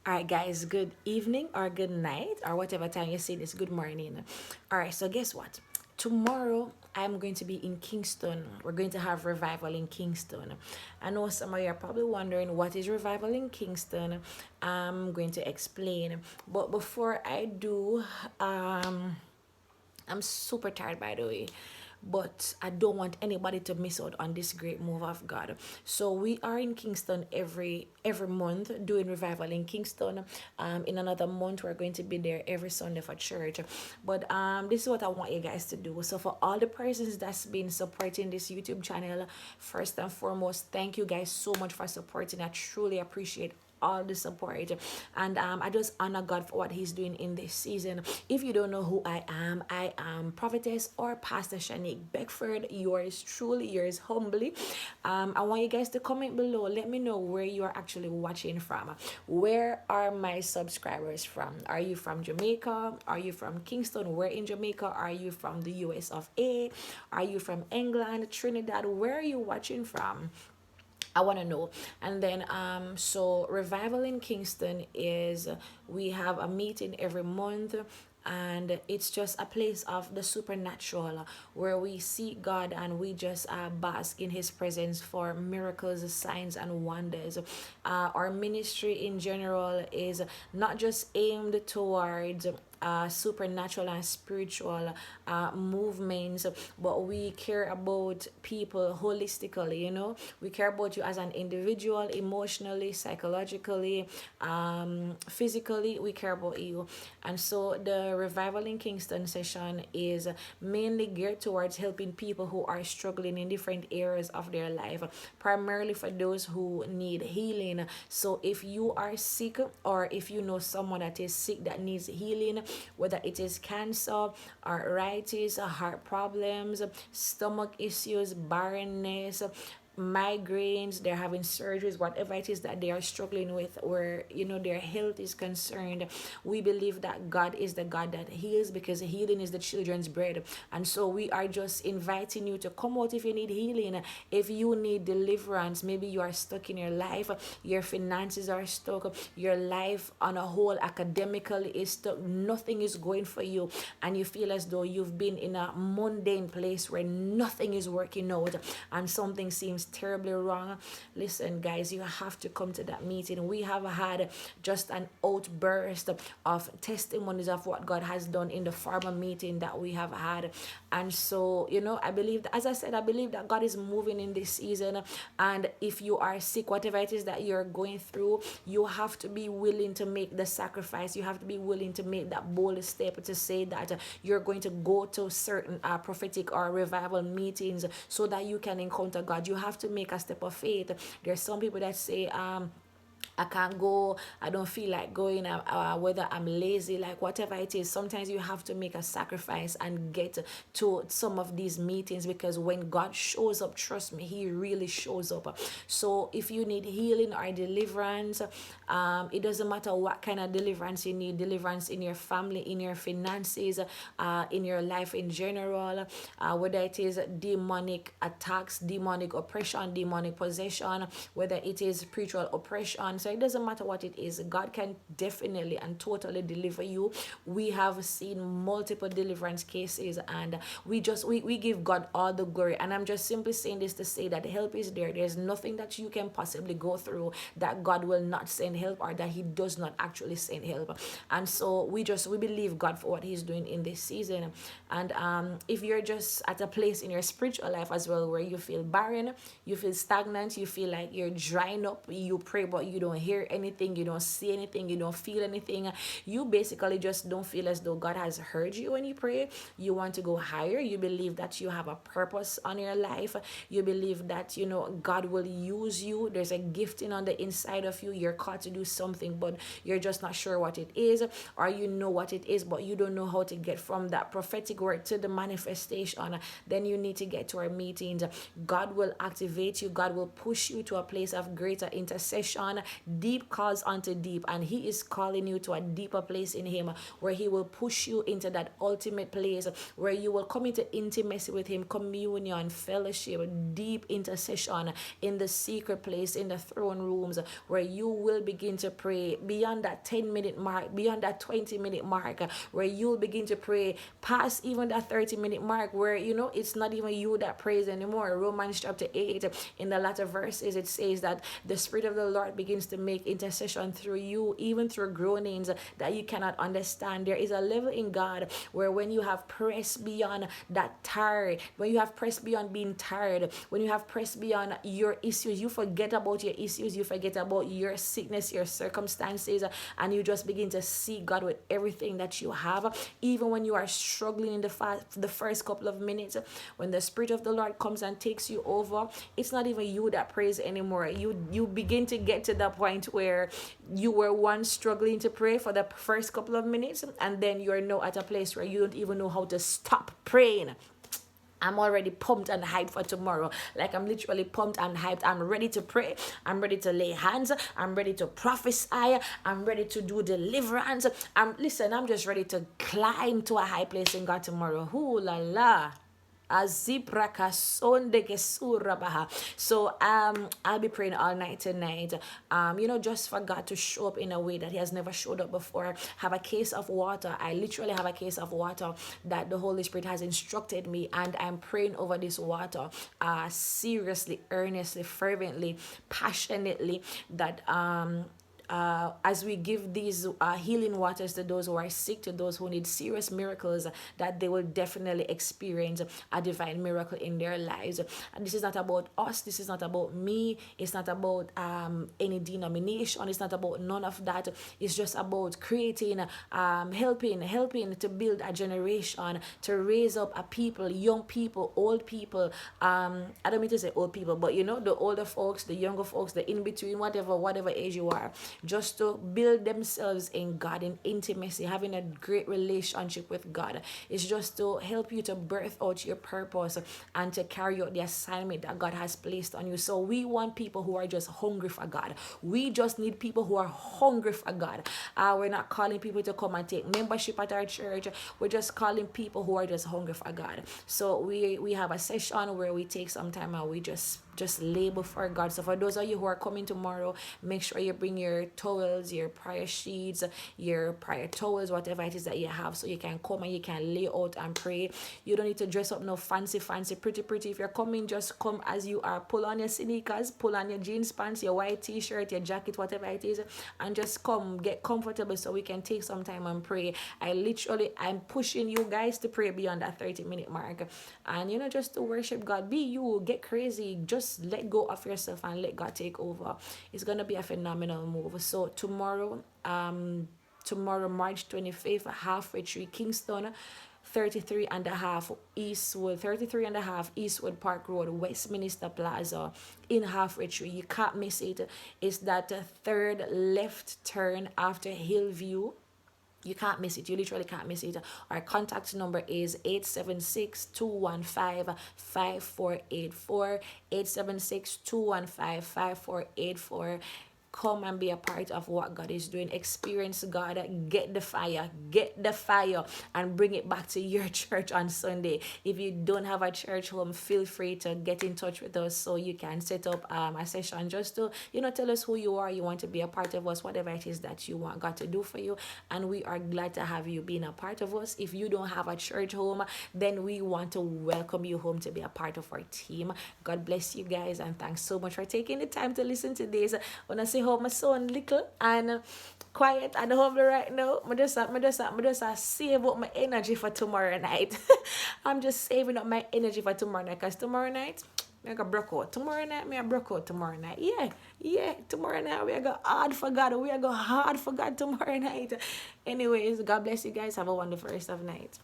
All right, guys, good evening or good night or whatever time you see this. Good morning. All right, so guess what? Tomorrow, I'm going to be in Kingston. We're going to have revival in Kingston. I know some of you are probably wondering what is revival in Kingston. I'm going to explain. But before I do, I'm super tired, by the way, but I don't want anybody to miss out on this great move of God. So we are in Kingston every month doing revival in Kingston. In another month we're going to be there every Sunday for church. But this is what I want you guys to do. So for all the persons that's been supporting this YouTube channel, first and foremost, thank you guys so much for supporting. I truly appreciate all the support, and I just honor God for what he's doing in this season. If you don't know who I am Prophetess or Pastor Shanique Beckford, yours truly, yours humbly. I want you guys to comment below. Let me know where you are actually watching from. Where are my subscribers from? Are you from Jamaica? Are you from Kingston? Where in Jamaica? Are you from the US of A? Are you from England, Trinidad? Where are you watching from? I want to know. And then so revival in Kingston is, we have a meeting every month, and it's just a place of the supernatural where we seek God and we just bask in his presence for miracles, signs and wonders. Our ministry in general is not just aimed towards supernatural and spiritual movements, but we care about people holistically. We care about you as an individual, emotionally, psychologically, physically. We care about you. And so the revival in Kingston session is mainly geared towards helping people who are struggling in different areas of their life, primarily for those who need healing. So if you are sick, or if you know someone that is sick that needs healing, whether it is cancer, arthritis, heart problems, stomach issues, barrenness, migraines, they're having surgeries, whatever it is that they are struggling with, where their health is concerned, we believe that God is the God that heals, because healing is the children's bread. And so we are just inviting you to come out if you need healing, if you need deliverance. Maybe you are stuck in your life, your finances are stuck, your life on a whole academically is stuck, nothing is going for you, and you feel as though you've been in a mundane place where nothing is working out and something seems terribly wrong. Listen, guys, you have to come to that meeting. We have had just an outburst of testimonies of what God has done in the farmer meeting that we have had. And so I believe that, as I said, I believe that God is moving in this season. And if you are sick, whatever it is that you're going through, you have to be willing to make the sacrifice. You have to be willing to make that bold step to say that you're going to go to certain prophetic or revival meetings so that you can encounter God. You have to make a step of faith. There's some people that say I can't go, I don't feel like going, whether I'm lazy, like whatever it is. Sometimes you have to make a sacrifice and get to some of these meetings, because when God shows up, trust me, he really shows up. So if you need healing or deliverance, it doesn't matter what kind of deliverance you need, deliverance in your family, in your finances, in your life in general, whether it is demonic attacks, demonic oppression, demonic possession, whether it is spiritual oppression. So it doesn't matter what it is, God can definitely and totally deliver you. We have seen multiple deliverance cases, and we give God all the glory. And I'm just simply saying this to say that help is there. There's nothing that you can possibly go through that God will not send help, or that he does not actually send help. And so we believe God for what he's doing in this season. And if you're just at a place in your spiritual life as well where you feel barren, you feel stagnant, you feel like you're drying up, you pray but you don't hear anything, you don't see anything, you don't feel anything, you basically just don't feel as though God has heard you when you pray, you want to go higher, you believe that you have a purpose on your life, you believe that God will use you, there's a gifting on the inside of you, you're called to do something but you're just not sure what it is, or you know what it is but you don't know how to get from that prophetic word to the manifestation, then you need to get to our meetings. God will activate you, God will push you to a place of greater intercession, Deep calls unto deep, and he is calling you to a deeper place in him, where he will push you into that ultimate place, where you will come into intimacy with him, communion, fellowship, deep intercession in the secret place, in the throne rooms, where you will begin to pray beyond that 10-minute mark, beyond that 20-minute mark, where you'll begin to pray past even that 30-minute mark, where it's not even you that prays anymore. Romans chapter 8, in the latter verses, it says that the Spirit of the Lord begins to make intercession through you, even through groanings that you cannot understand. There is a level in God where when you have pressed beyond that tired, when you have pressed beyond being tired, when you have pressed beyond your issues, you forget about your issues, you forget about your sickness, your circumstances, and you just begin to seek God with everything that you have. Even when you are struggling in the first couple of minutes, when the Spirit of the Lord comes and takes you over, it's not even you that prays anymore. You begin to get to the point where you were once struggling to pray for the first couple of minutes, and then you're now at a place where you don't even know how to stop praying. I'm already pumped and hyped for tomorrow. Like, I'm literally pumped and hyped. I'm ready to pray. I'm ready to lay hands. I'm ready to prophesy. I'm ready to do deliverance. I'm just ready to climb to a high place in God tomorrow. Hoo la la. So I'll be praying all night tonight, just for God to show up in a way that he has never showed up before. Have a case of water. I literally have a case of water that the Holy Spirit has instructed me, and I'm praying over this water seriously, earnestly, fervently, passionately, that as we give these healing waters to those who are sick, to those who need serious miracles, that they will definitely experience a divine miracle in their lives. And this is not about us. This is not about me. It's not about any denomination. It's not about none of that. It's just about creating, helping to build a generation, to raise up a people, young people, old people. I don't mean to say old people, but the older folks, the younger folks, the in-between, whatever age you are, just to build themselves in God, in intimacy, having a great relationship with God. It's just to help you to birth out your purpose and to carry out the assignment that God has placed on you. So we want people who are just hungry for God. We just need people who are hungry for God. We're not calling people to come and take membership at our church. We're just calling people who are just hungry for God. So we have a session where we take some time and we just labor for God. So for those of you who are coming tomorrow, make sure you bring your towels, your prayer sheets, your prayer towels, whatever it is that you have, so you can come and you can lay out and pray. You don't need to dress up no fancy, pretty. If you're coming, just come as you are. Pull on your sneakers, pull on your jeans pants, your white t-shirt, your jacket, whatever it is, and just come, get comfortable so we can take some time and pray. I'm pushing you guys to pray beyond that 30-minute mark, and just to worship God. Be you, get crazy, just let go of yourself and let God take over. It's gonna be a phenomenal move. So tomorrow, March 25th, halfway through Kingston, 33 and a half Eastwood Park Road, Westminster Plaza, in halfway through. You can't miss it. It's that third left turn after Hillview. You can't miss it. You literally can't miss it. Our contact number is 876-215-5484. 876-215-5484. Come and be a part of what God is doing. Experience God. Get the fire, and bring it back to your church on Sunday. If you don't have a church home, feel free to get in touch with us so you can set up a session just to tell us who you are. You want to be a part of us, whatever it is that you want God to do for you, and we are glad to have you being a part of us. If you don't have a church home, then we want to welcome you home to be a part of our team. God bless you guys, and thanks so much for taking the time to listen to this. When I say how my son little and quiet and humble right now, I just save up my energy for tomorrow night. I'm just saving up my energy for tomorrow night, because tomorrow night I got broke out. Tomorrow night tomorrow night. Yeah, tomorrow night we are go hard for God. We are go hard for God tomorrow night. Anyways, God bless you guys. Have a wonderful rest of night.